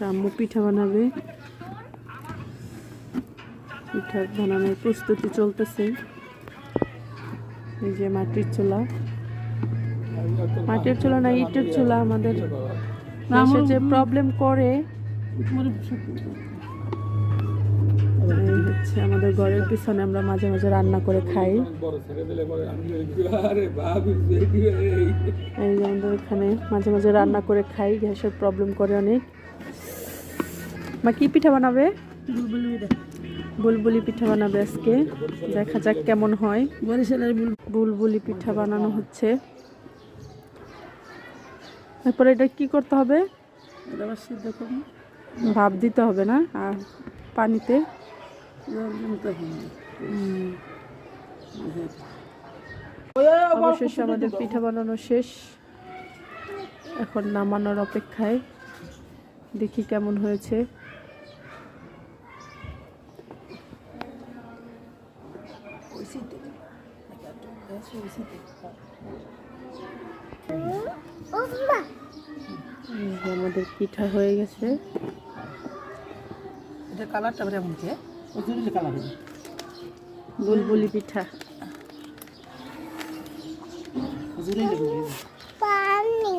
আম্মু পিঠা বানাবে। পিঠা বানানোর প্রস্তুতি চলতেছে। এই যে মাটির চুলা না ইটের চুলা। আমাদের গ্যাসের যে প্রবলেম করে, এই হচ্ছে আমাদের ঘরের পিছনে আমরা মাঝে মাঝে রান্না করে খাই। এই যে আমাদের এখানে মাঝে মাঝে রান্না করে খাই, গ্যাসের প্রবলেম করে অনেক। মা কি পিঠা বানাবে? বুলবুলি পিঠা বানাবে আজকে। দেখা যাক কেমন হয়। বুলবুলি পিঠা বানানো হচ্ছে। তারপরে এটা কি করতে হবে? ভাপ দিতে হবে না, আর পানিতে অবশেষে আমাদের পিঠা বানানো শেষ। এখন নামানোর অপেক্ষায়। দেখি কেমন হয়েছে। আমাদের পিঠা হয়ে গেছে। এটা কালারটা কেমন কে? বুলবুলি পিঠা। পানি